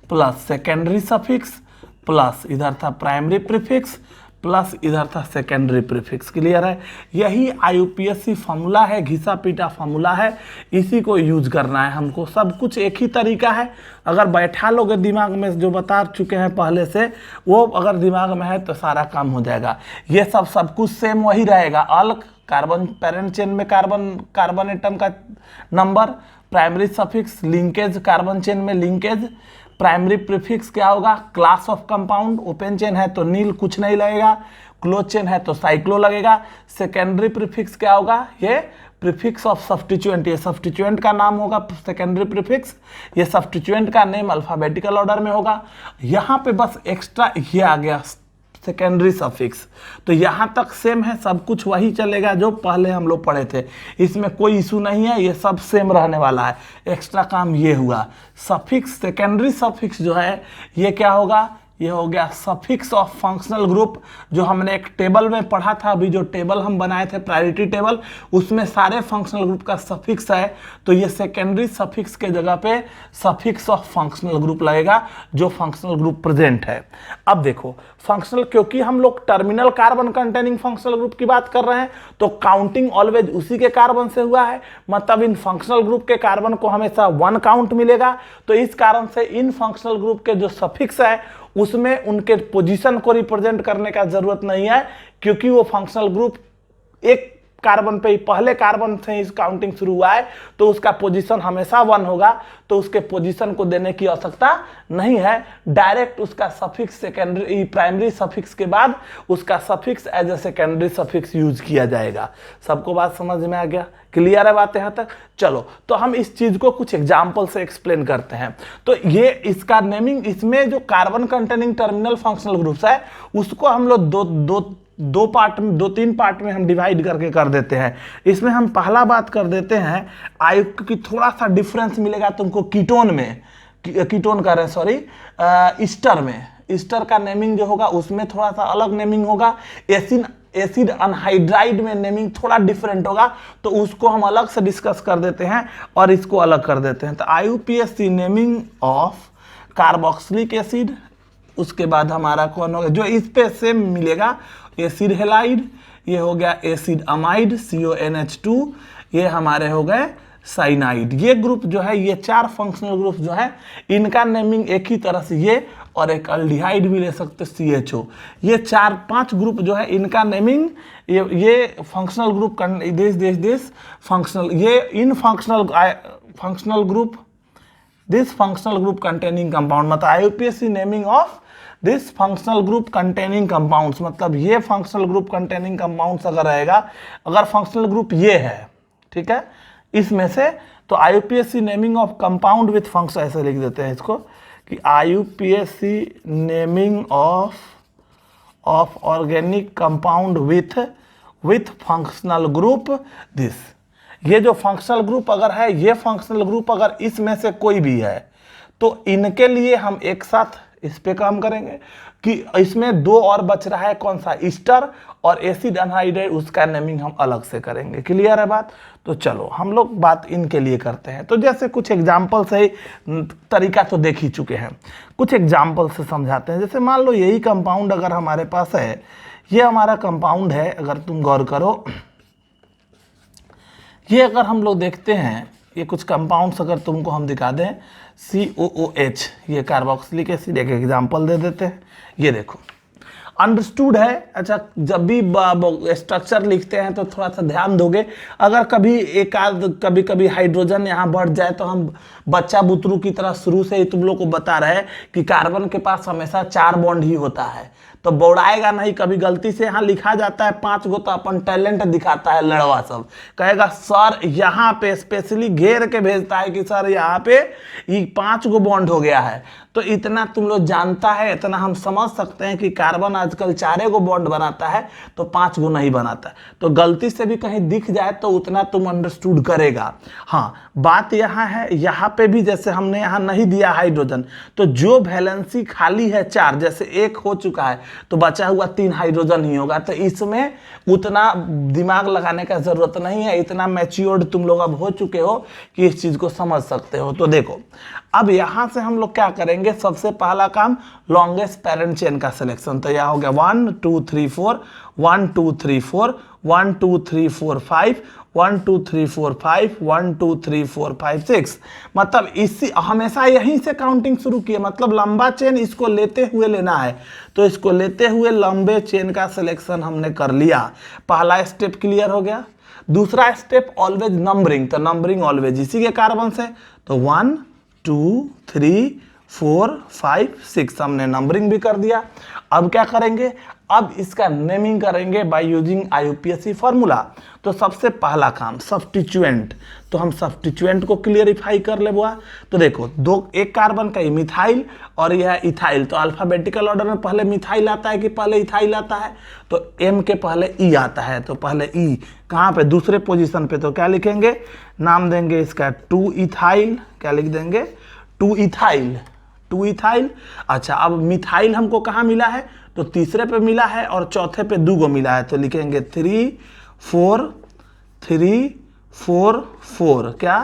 plus secondary suffix plus इधर था प्राइमरी प्रीफिक्स प्लस इधर था सेकेंडरी प्रीफिक्स। क्लियर है? यही IUPAC फॉर्मूला है, घिसा पीटा फॉर्मूला है, इसी को यूज करना है हमको। सब कुछ एक ही तरीका है। अगर बैठा लोगे दिमाग में, जो बता चुके हैं पहले से, वो अगर दिमाग में है तो सारा काम हो जाएगा। ये सब कुछ सेम वही रहेगा। अल्क कार्बन पेरेंट चेन में कार्बन एटम का number, primary suffix linkage carbon chain में लिंकेज, प्राइमरी प्रीफिक्स क्या होगा? Class of compound, open chain है तो नील कुछ नहीं लगेगा, क्लोज चेन है तो साइक्लो लगेगा। सेकेंडरी प्रीफिक्स क्या होगा? ये प्रीफिक्स ऑफ सब्स्टिट्यूएंट, ये सब्स्टिट्यूएंट का नाम होगा सेकेंडरी प्रीफिक्स, ये सब्स्टिट्यूएंट का नेम अल्फाबेटिकल ऑर्डर में होगा। यहाँ पे बस एक्स्ट्रा ये आ गया सेकेंडरी सफिक्स। तो यहाँ तक सेम है, सब कुछ वही चलेगा जो पहले हम लोग पढ़े थे, इसमें कोई इशू नहीं है, ये सब सेम रहने वाला है। एक्स्ट्रा काम ये हुआ सफिक्स, सेकेंडरी सफिक्स जो है ये क्या होगा? ये हो गया सफिक्स ऑफ फंक्शनल ग्रुप, जो हमने एक टेबल में पढ़ा था। अभी जो टेबल हम बनाए थे प्रायोरिटी टेबल, उसमें सारे फंक्शनल ग्रुप का सफिक्स है। तो ये सेकेंडरी सफिक्स के जगह पे सफिक्स ऑफ फंक्शनल ग्रुप लगेगा जो फंक्शनल ग्रुप प्रेजेंट है। अब देखो फंक्शनल, क्योंकि हम लोग terminal carbon containing functional group की बात कर रहे हैं तो काउंटिंग ऑलवेज उसी के कार्बन से हुआ है। मतलब इन फंक्शनल ग्रुप के कार्बन को हमेशा 1 काउंट मिलेगा। तो इस कारण से इन फंक्शनल ग्रुप के जो सफिक्स है उसमें उनके पोजीशन को रिप्रेजेंट करने का जरूरत नहीं है, क्योंकि वो फंक्शनल ग्रुप एक कार्बन पे ही, पहले कार्बन से ही काउंटिंग शुरू हुआ है, तो उसका पोजीशन हमेशा 1 होगा। तो उसके पोजीशन को देने की आवश्यकता नहीं है, डायरेक्ट उसका सफिक्स सेकेंडरी प्राइमरी सफिक्स के बाद उसका suffix as a secondary suffix use किया जाएगा। सबको बात समझ में आ गया? क्लियर है बात यहाँ तक? चलो तो हम इस चीज को कुछ एग्जाम्पल से एक्सप्लेन करते हैं। तो ये इसका नेमिंग, इसमें जो carbon containing terminal functional groups है उसको हम लोग दो तीन पार्ट में हम डिवाइड करके कर देते हैं। इसमें हम पहला बात कर देते हैं आयु की, थोड़ा सा डिफरेंस मिलेगा तुमको कीटोन में, कीटोन कर रहे हैं सॉरी, ईस्टर में। ईस्टर का नेमिंग जो होगा उसमें थोड़ा सा अलग नेमिंग होगा। एसिड अनहाइड्राइड में नेमिंग थोड़ा डिफरेंट होगा, तो उसको हम अलग से डिस्कस कर देते हैं और इसको अलग कर देते हैं। तो IUPAC naming of carboxylic acid, उसके बाद हमारा कौन होगा जो इस पे सेम मिलेगा, एसिड हेलाइड, ये हो गया एसिड अमाइड CONH2, ये हमारे हो गए साइनाइड। ये ग्रुप जो है, ये 4 फंक्शनल ग्रुप जो है, इनका नेमिंग एक ही तरह से, ये और एक अल्डिहाइड भी ले सकते CHO। ये 4-5 ग्रुप जो है इनका नेमिंग, ये फंक्शनल ग्रुप दिस फंक्शनल, ये इन functional group, this functional group containing compound, मतलब IUPAC naming of this functional group containing compounds, मतलब ये फंक्शनल ग्रुप कंटेनिंग कंपाउंड्स अगर रहेगा, अगर फंक्शनल ग्रुप ये है, ठीक है, इसमें से, तो IUPAC naming of compound with function, ऐसे लिख देते हैं इसको कि IUPAC naming of organic compound with functional group this. ये जो फंक्शनल ग्रुप अगर है, ये फंक्शनल ग्रुप अगर इसमें से कोई भी है, तो इनके लिए हम एक साथ इस पे काम करेंगे कि इसमें दो और बच रहा है, कौन सा, ईस्टर और एसिड अनहाइड्राइड, उसका नेमिंग हम अलग से करेंगे। क्लियर है बात? तो चलो हम लोग बात इनके लिए करते हैं। तो जैसे कुछ एग्जाम्पल से तरीका तो देख ही चुके हैं, कुछ एग्जाम्पल से समझाते हैं। जैसे मान लो यही कंपाउंड अगर हमारे पास है, ये हमारा कंपाउंड है, अगर तुम गौर करो, ये अगर हम लोग देखते हैं, ये कुछ कंपाउंड्स अगर तुमको हम दिखा दें, COOH, ये कार्बोक्सिलिक एसिड, एक एग्जांपल दे देते हैं। ये देखो, अंडरस्टूड है। अच्छा, जब भी स्ट्रक्चर लिखते हैं तो थोड़ा सा ध्यान दोगे, अगर कभी एक आध कभी हाइड्रोजन यहाँ बढ़ जाए तो हम बच्चा बुतरू की तरह शुरू से ही तुम लोग को बता रहे हैं कि कार्बन के पास हमेशा 4 बॉन्ड ही होता है, तो बौड़ाएगा नहीं। कभी गलती से यहाँ लिखा जाता है 5 गो, तो अपन टैलेंट दिखाता है, लड़वा सब कहेगा सर यहाँ पे स्पेशली घेर के भेजता है कि सर यहाँ पे ये 5 गो बॉन्ड हो गया है। तो इतना तुम लोग जानता है, इतना हम समझ सकते हैं कि कार्बन आजकल 4 गो बॉन्ड बनाता है, तो 5 गो नहीं बनाता। तो गलती से भी कहीं दिख जाए तो उतना तुम अंडरस्टूड करेगा। हाँ, बात यहाँ है, यहाँ पे भी जैसे हमने यहाँ नहीं दिया हाइड्रोजन, तो जो वैलेंसी खाली है 4, जैसे 1 हो चुका है तो बचा हुआ 3 हाइड्रोजन ही होगा। तो इसमें उतना दिमाग लगाने का जरूरत नहीं है, इतना मैच्योर्ड तुम लोग अब हो चुके हो कि इस चीज को समझ सकते हो। तो देखो, अब यहां से हम लोग क्या करेंगे, सबसे पहला काम लॉन्गेस्ट पैरेंट चेन का सिलेक्शन। तो यह हो गया 1 2 3 4, 1 2 3 4, 1 2 3 4 5, 1 2 3 4 5, 1 2 3 4 5 6, मतलब इसी हमेशा यहीं से काउंटिंग शुरू की है, मतलब लंबा चेन इसको लेते हुए लेना है। तो इसको लेते हुए लंबे चेन का सिलेक्शन हमने कर लिया। पहला स्टेप क्लियर हो गया। दूसरा स्टेप ऑलवेज नंबरिंग, तो नंबरिंग ऑलवेज इसी के कार्बन से, तो 1 2 3 4 5 6 हमने नंबरिंग भी कर दिया। अब क्या करेंगे, अब इसका नेमिंग करेंगे बाय यूजिंग IUPAC फार्मूला। तो सबसे पहला काम सब्स्टिट्यूएंट, तो हम सब्स्टिट्यूएंट को क्लियरिफाई कर ले बुआ। तो देखो, एक कार्बन का मिथाइल और यह इथाइल, तो अल्फाबेटिकल ऑर्डर में पहले मिथाइल आता है कि पहले इथाइल आता है, तो M के पहले E आता है, तो पहले E कहाँ पे, दूसरे पोजीशन पे। तो क्या लिखेंगे, नाम देंगे इसका 2 इथाइल, क्या लिख देंगे 2 इथाइल, 2 इथाइल। अच्छा, अब मिथाइल हमको कहाँ मिला है, तो तीसरे पे मिला है और चौथे पे 2 गो मिला है, तो लिखेंगे 3 4 3 4 4, क्या,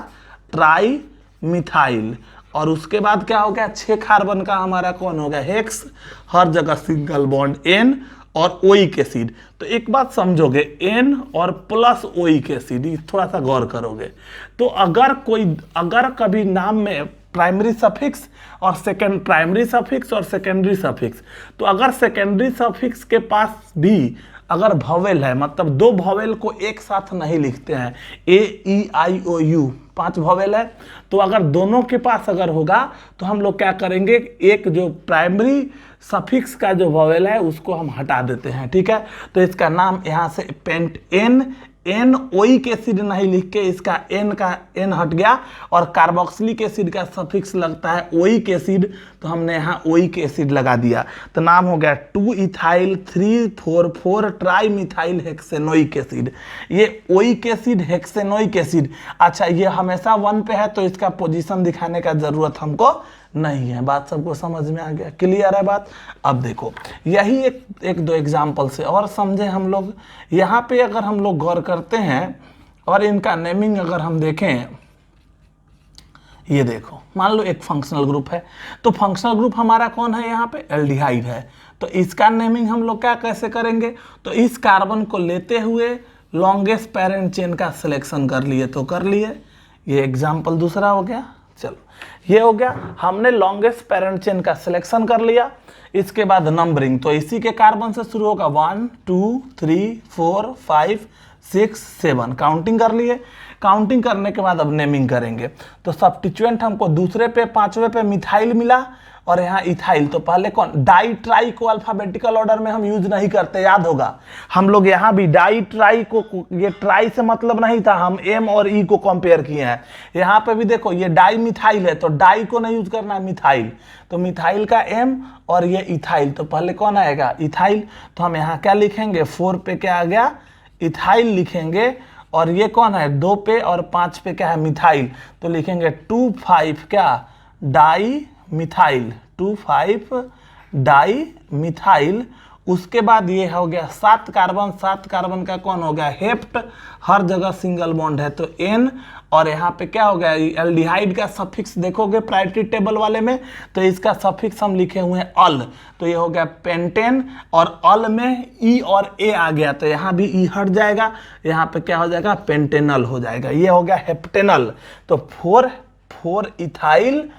ट्राई मिथाइल। और उसके बाद क्या हो गया, 6 कार्बन का हमारा कौन हो गया, हेक्स, हर जगह सिंगल बॉन्ड N और ओइक एसिड। तो एक बात समझोगे, N और प्लस ओइक एसिड, थोड़ा सा गौर करोगे तो अगर कभी नाम में प्राइमरी सफिक्स और सेकेंडरी सफिक्स, तो अगर सेकेंडरी सफिक्स के पास भी अगर वॉवेल है, मतलब 2 वॉवेल को एक साथ नहीं लिखते हैं, AEIOU 5 वॉवेल है, तो अगर दोनों के पास अगर होगा तो हम लोग क्या करेंगे, एक जो प्राइमरी सफिक्स का जो वॉवेल है उसको हम हटा देते हैं, ठीक है। तो इसका नाम यहाँ से पेंट N ओइक एसिड नहीं लिख के इसका N का N हट गया, और कार्बोक्सिलिक एसिड का सफिक्स लगता है ओइक एसिड, तो हमने यहाँ ओइक एसिड लगा दिया। तो नाम हो गया 2 इथाइल 344 ट्राई मिथाइल हेक्सेनोइक एसिड। ये ओइक एसिड, हेक्सेनोइक एसिड, अच्छा ये हमेशा 1 पे है, तो इसका पोजीशन दिखाने का जरूरत हमको नहीं है। बात सबको समझ में आ गया, क्लियर है बात। अब देखो, यही एक दो एग्जाम्पल से और समझे हम लोग। यहाँ पे अगर हम लोग गौर करते हैं और इनका नेमिंग अगर हम देखें, ये देखो, मान लो एक फंक्शनल ग्रुप है, तो फंक्शनल ग्रुप हमारा कौन है, यहाँ पे एल्डिहाइड है। तो इसका नेमिंग हम लोग क्या कैसे करेंगे, तो इस कार्बन को लेते हुए लॉन्गेस्ट पेरेंट चेन का सिलेक्शन कर लिए, तो कर लिए। ये एग्जाम्पल दूसरा हो गया। चलो, ये हो गया, हमने लॉन्गेस्ट पेरेंट चेन का सिलेक्शन कर लिया। इसके बाद नंबरिंग, तो इसी के कार्बन से शुरू होगा 1 2 3 4 5 6 7, काउंटिंग कर लिए। काउंटिंग करने के बाद अब नेमिंग करेंगे। तो सब्स्टिट्यूएंट हमको दूसरे पे 5वें पे मिथाइल मिला और यहाँ इथाइल। तो पहले कौन, डाई ट्राई को अल्फाबेटिकल ऑर्डर में हम यूज नहीं करते, याद होगा। हम लोग यहाँ भी डाई ट्राई को, ये ट्राई से मतलब नहीं था, हम एम और ई को कंपेयर किए हैं। यहाँ पे भी देखो ये डाई मिथाइल है तो डाई को नहीं यूज करना है, मिथाइल। तो मिथाइल का एम और ये इथाइल, तो पहले कौन आएगा, इथाइल। तो हम यहाँ क्या लिखेंगे, 4 पे क्या आ गया, इथाइल लिखेंगे। और ये कौन है, 2 पे और 5 पे क्या है, मिथाइल। तो लिखेंगे 2,5 क्या, डाई मिथाइल, 2,5 डाई मिथाइल। उसके बाद ये हो गया 7 कार्बन, 7 कार्बन का कौन हो गया, हेप्ट, हर जगह सिंगल बॉन्ड है तो एन। और यहाँ पे क्या हो गया, एल्डिहाइड का सफिक्स देखोगे प्रायोरिटी टेबल वाले में, तो इसका सफिक्स हम लिखे हुए हैं अल, तो ये हो गया पेंटेन। और अल में ई और ए आ गया तो यहाँ भी ई हट जाएगा, यहाँ पे क्या हो जाएगा, पेंटेनल हो जाएगा, ये हो गया हेप्टेनल। तो 4 इथाइल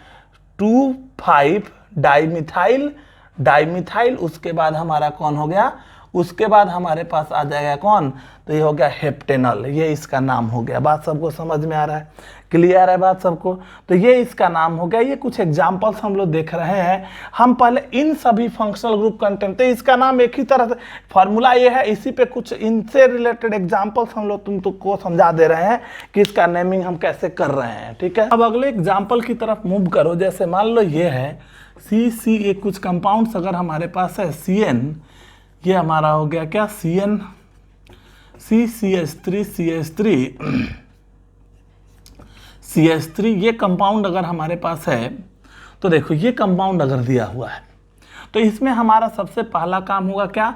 2,5 डाईमिथाइल, डाईमिथाइल। उसके बाद हमारा कौन हो गया, उसके बाद हमारे पास आ जाएगा कौन, तो ये हो गया हेप्टेनल, ये इसका नाम हो गया। बात सबको समझ में आ रहा है, क्लियर है बात सबको। तो ये इसका नाम हो गया। ये कुछ एग्जांपल्स हम लोग देख रहे हैं। हम पहले इन सभी फंक्शनल ग्रुप कंटेंट, तो इसका नाम एक ही तरह से फॉर्मूला ये है, इसी पे कुछ इनसे रिलेटेड एग्जांपल्स हम लोग तुमको समझा दे रहे हैं कि इसका नेमिंग हम कैसे कर रहे हैं, ठीक है। अब अगले एग्जाम्पल की तरफ मूव करो। जैसे मान लो ये है सी, ये कुछ कंपाउंड्स अगर हमारे पास है CN, ये हमारा हो गया क्या, CN, CH3, ये कंपाउंड अगर हमारे पास है तो देखो ये कंपाउंड अगर दिया हुआ है तो इसमें हमारा सबसे पहला काम होगा क्या,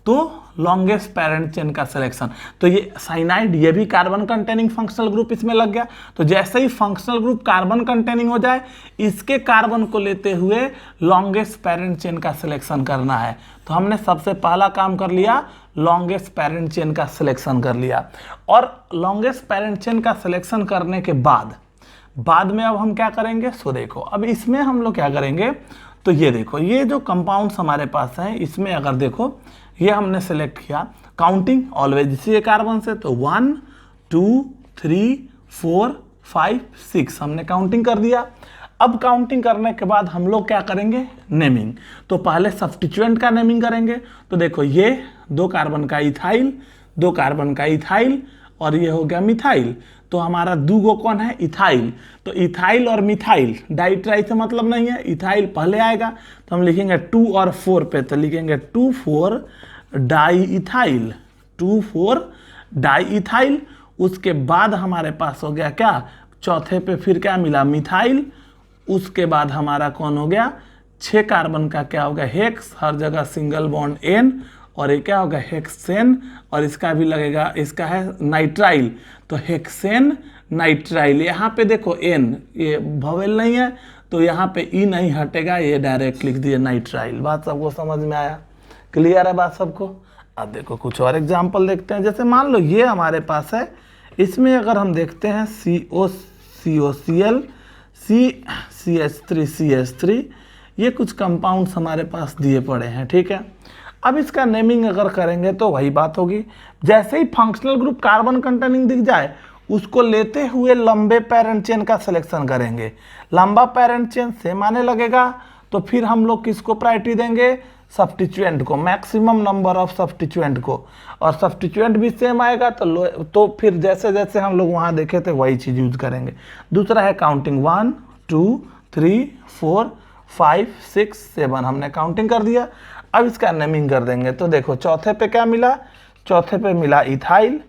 तो लॉन्गेस्ट पेरेंट चेन का सिलेक्शन। तो ये साइनाइड, ये भी कार्बन कंटेनिंग फंक्शनल ग्रुप इसमें लग गया। तो जैसे ही फंक्शनल ग्रुप कार्बन कंटेनिंग हो जाए, इसके कार्बन को लेते हुए लॉन्गेस्ट पेरेंट चेन का सिलेक्शन करना है। तो हमने सबसे पहला काम कर लिया, लॉन्गेस्ट पेरेंट चेन का सिलेक्शन कर लिया। और लॉन्गेस्ट पेरेंट चेन का सिलेक्शन करने के बाद में अब हम क्या करेंगे, सो देखो अब इसमें हम लोग क्या करेंगे, तो ये देखो ये जो कंपाउंड्स हमारे पास हैं, इसमें अगर देखो ये हमने सेलेक्ट किया काउंटिंग ऑलवेज इसी कार्बन से, तो 1 2 3 4 5 6 हमने काउंटिंग कर दिया। अब काउंटिंग करने के बाद हम लोग क्या करेंगे, नेमिंग। तो पहले सब्स्टिट्यूएंट का नेमिंग करेंगे। तो देखो ये 2 कार्बन का इथाइल, 2 कार्बन का इथाइल और ये हो गया मिथाइल। तो हमारा 2 गो कौन है, इथाइल। तो इथाइल और मिथाइल डाई ट्राई से मतलब नहीं है, इथाइल पहले आएगा। तो हम लिखेंगे 2 और 4 पे, तो लिखेंगे 2,4 डाई इथाइल, 2,4 डाई इथाइल। उसके बाद हमारे पास हो गया क्या, चौथे पे फिर क्या मिला, मिथाइल। उसके बाद हमारा कौन हो गया, 6 कार्बन का क्या हो गया, हेक्स, हर जगह सिंगल बॉन्ड एन। और ये क्या होगा, हेक्सेन। और इसका भी लगेगा, इसका है नाइट्राइल, तो हेक्सेन नाइट्राइल। यहाँ पे देखो एन, ये भवेल नहीं है तो यहाँ पे ई नहीं हटेगा, ये डायरेक्ट लिख दिए नाइट्राइल। बात सबको समझ में आया, क्लियर है बात सबको। अब देखो कुछ और एग्जाम्पल देखते हैं। जैसे मान लो ये हमारे पास है, इसमें अगर हम देखते हैं COCl, CH3, ये कुछ कंपाउंड्स हमारे पास दिए पड़े हैं, ठीक है। अब इसका नेमिंग अगर करेंगे तो वही बात होगी, जैसे ही फंक्शनल ग्रुप कार्बन कंटेनिंग दिख जाए उसको लेते हुए लंबे पेरेंट चेन का सिलेक्शन करेंगे। लंबा पेरेंट चेन सेम आने लगेगा तो फिर हम लोग किसको प्रायोरिटी देंगे, सब्स्टिट्यूएंट को, मैक्सिमम नंबर ऑफ सब्स्टिट्यूएंट को। और सब्स्टिट्यूएंट भी सेम आएगा तो फिर जैसे जैसे हम लोग वहाँ देखे थे वही चीज़ यूज करेंगे। दूसरा है काउंटिंग, 1 2 3 4 5 6 7 हमने काउंटिंग कर दिया। अब इसका नेमिंग कर देंगे। तो देखो चौथे पे क्या मिला, चौथे पे मिला इथाइल।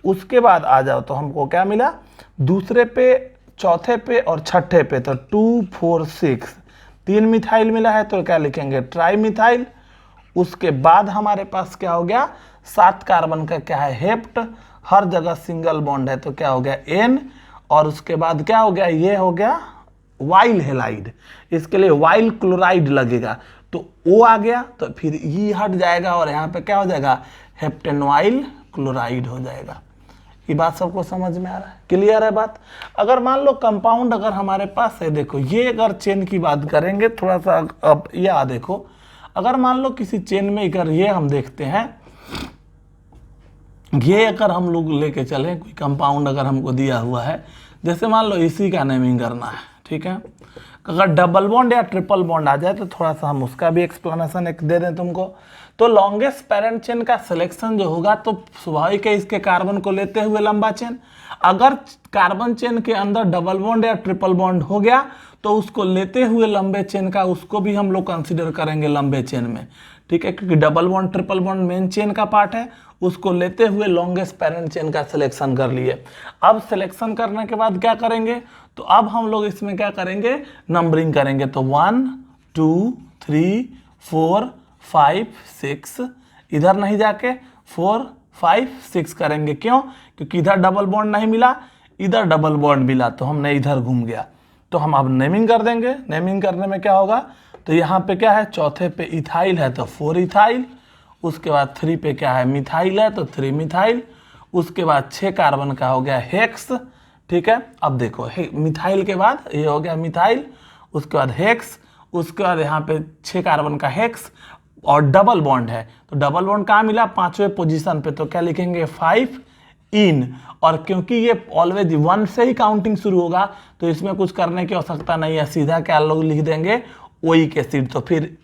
उसके बाद आ जाओ तो हमको क्या मिला, दूसरे पे, चौथे पे और छठे पे, तो 2 4 6 3 मिथाइल मिला है, तो क्या लिखेंगे, ट्राई मिथाइल। उसके बाद हमारे पास क्या हो गया, 7 कार्बन का क्या है, हेप्ट, हर जगह सिंगल बॉन्ड है तो क्या हो गया, एन। और उसके बाद क्या हो गया, ये हो गया वाइल हेलाइड, इसके लिए वाइल क्लोराइड लगेगा तो O आ गया, तो फिर ई हट जाएगा और यहाँ पे क्या हो जाएगा, हेप्टेनॉइल क्लोराइड हो जाएगा। ये बात सबको समझ में आ रहा है, क्लियर है बात। अगर मान लो कंपाउंड अगर हमारे पास है, देखो ये अगर चेन की बात करेंगे थोड़ा सा, अब ये देखो अगर मान लो किसी चेन में अगर ये हम देखते हैं ये अगर हम लोग लेके चलें कोई कंपाउंड अगर हमको दिया हुआ है, जैसे मान लो इसी का नेमिंग करना है, ठीक है, अगर डबल बॉन्ड या ट्रिपल बॉन्ड आ जाए तो थोड़ा सा हम उसका भी एक्सप्लेनेशन एक दे दें तुमको। तो लॉन्गेस्ट पेरेंट चेन का सिलेक्शन जो होगा तो स्वाभाविक है इसके कार्बन को लेते हुए लंबा चेन। अगर कार्बन चेन के अंदर डबल बॉन्ड या ट्रिपल बॉन्ड हो गया तो उसको लेते हुए लंबे चेन का उसको भी हम लोग कंसिडर करेंगे लंबे चेन में, ठीक है, क्योंकि double bond triple bond main chain का पार्ट है, उसको लेते हुए लॉन्गेस्ट पेरेंट चेन का सिलेक्शन कर लिए। अब सिलेक्शन करने के बाद क्या करेंगे, तो अब हम लोग इसमें क्या करेंगे, नंबरिंग करेंगे। तो 1 2 3 4 5 6, इधर नहीं जाके 4 5 6 करेंगे। क्यों? क्योंकि इधर डबल बॉन्ड नहीं मिला, इधर डबल बॉन्ड मिला, तो हमने इधर घूम गया। तो हम अब नेमिंग कर देंगे। नेमिंग करने में क्या होगा, तो यहाँ पे क्या है, चौथे पे इथाइल है तो 4 इथाइल, उसके बाद 3 पे क्या है, मिथाइल है तो 3 मिथाइल, उसके बाद 6 कार्बन का हो गया हेक्स, ठीक है। अब देखो मिथाइल के बाद ये हो गया मिथाइल, उसके बाद हेक्स, उसके बाद यहाँ पे 6 कार्बन का हेक्स और डबल बॉन्ड है, तो डबल बॉन्ड कहाँ मिला, 5वें पोजीशन पे, तो क्या लिखेंगे 5 इन। और क्योंकि ये ऑलवेज 1 से ही काउंटिंग शुरू होगा तो इसमें कुछ करने की आवश्यकता नहीं है, सीधा क्या लोग लिख देंगे ओइक एसिड। तो फिर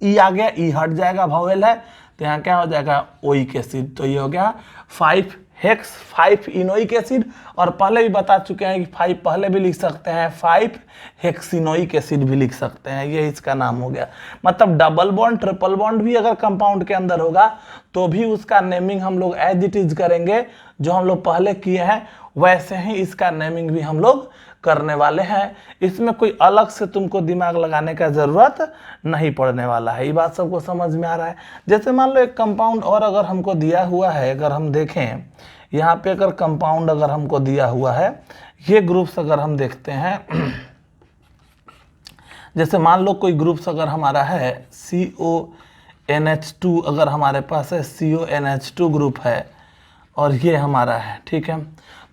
ई आ गया, ई हट जाएगा, वावेल है, तो यहाँ क्या हो जाएगा ओइक एसिड। तो ये हो गया 5 हेक्स 5 इनोइक एसिड। और पहले भी बता चुके हैं कि 5 पहले भी लिख सकते हैं, 5 हेक्सिनोइक एसिड भी लिख सकते हैं, ये इसका नाम हो गया। मतलब डबल बॉन्ड ट्रिपल बॉन्ड भी अगर कंपाउंड के अंदर होगा तो भी उसका नेमिंग हम लोग एज इट इज करेंगे, जो हम लोग पहले किए हैं वैसे ही इसका नेमिंग भी हम लोग करने वाले हैं। इसमें कोई अलग से तुमको दिमाग लगाने का जरूरत नहीं पड़ने वाला है। ये बात सबको समझ में आ रहा है। जैसे मान लो एक कंपाउंड और अगर हमको दिया हुआ है, अगर हम देखें यहाँ पे अगर कंपाउंड अगर हमको दिया हुआ है, ये ग्रुप्स अगर हम देखते हैं, जैसे मान लो कोई ग्रुप्स अगर हमारा है CONH2, अगर हमारे पास है CONH2 ग्रुप है और ये हमारा है, ठीक है,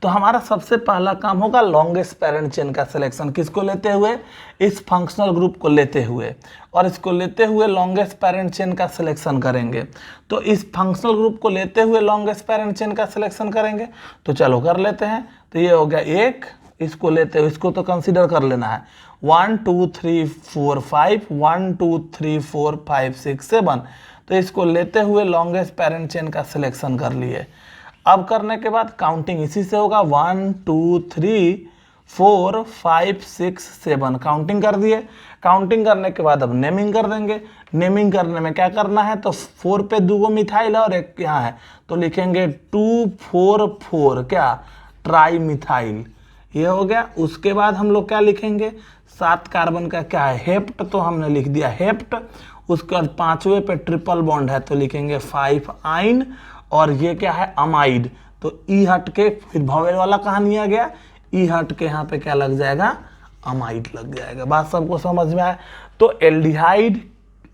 तो हमारा सबसे पहला काम होगा लॉन्गेस्ट पेरेंट चेन का सिलेक्शन। किसको लेते हुए, इस फंक्शनल ग्रुप को लेते हुए, और इसको लेते हुए लॉन्गेस्ट पेरेंट चेन का सिलेक्शन करेंगे। तो इस फंक्शनल ग्रुप को लेते हुए लॉन्गेस्ट पेरेंट चेन का सिलेक्शन करेंगे, तो चलो कर लेते हैं। तो ये हो गया एक, इसको लेते हुए इसको तो कंसीडर कर लेना है, 1 2 3 4 5 1 2 3 4 5 6 7, तो इसको लेते हुए लॉन्गेस्ट पेरेंट चेन का सिलेक्शन कर लिए। अब करने के बाद काउंटिंग इसी से होगा, 1 2 3 4 5 6 7 काउंटिंग कर दिए। काउंटिंग करने के बाद अब नेमिंग कर देंगे। नेमिंग करने में क्या करना है, तो 4 पे 2 मिथाइल है और एक यहाँ है, तो लिखेंगे 2 4 4 क्या, ट्राई मिथाइल, ये हो गया। उसके बाद हम लोग क्या लिखेंगे, 7 कार्बन का क्या है, हेप्ट, तो हमने लिख दिया हेप्ट। उसके बाद 5वें पे ट्रिपल बॉन्ड है तो लिखेंगे 5 आइन, और ये क्या है अमाइड, तो ई हट के फिर भवेल वाला कहानी आ गया, ई हट के यहाँ पे क्या लग जाएगा, अमाइड लग जाएगा। बात सबको समझ में आया। तो aldehyde,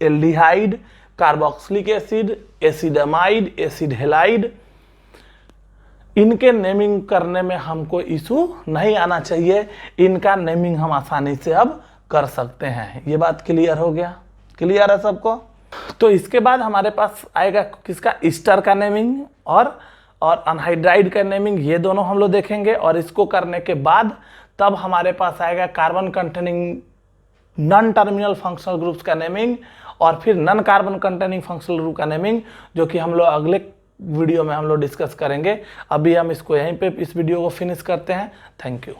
aldehyde, carboxylic acid, acid amide, acid halide, इनके नेमिंग करने में हमको इशू नहीं आना चाहिए, इनका नेमिंग हम आसानी से अब कर सकते हैं। ये बात क्लियर हो गया, क्लियर है सबको। तो इसके बाद हमारे पास आएगा किसका, ईस्टर का नेमिंग और अनहाइड्राइड का नेमिंग, ये दोनों हम लोग देखेंगे। और इसको करने के बाद तब हमारे पास आएगा carbon containing non terminal functional groups का नेमिंग, और फिर non carbon containing functional group का नेमिंग, जो कि हम लोग अगले वीडियो में हम लोग डिस्कस करेंगे। अभी हम इसको यहीं पे इस वीडियो को फिनिश करते हैं। Thank you.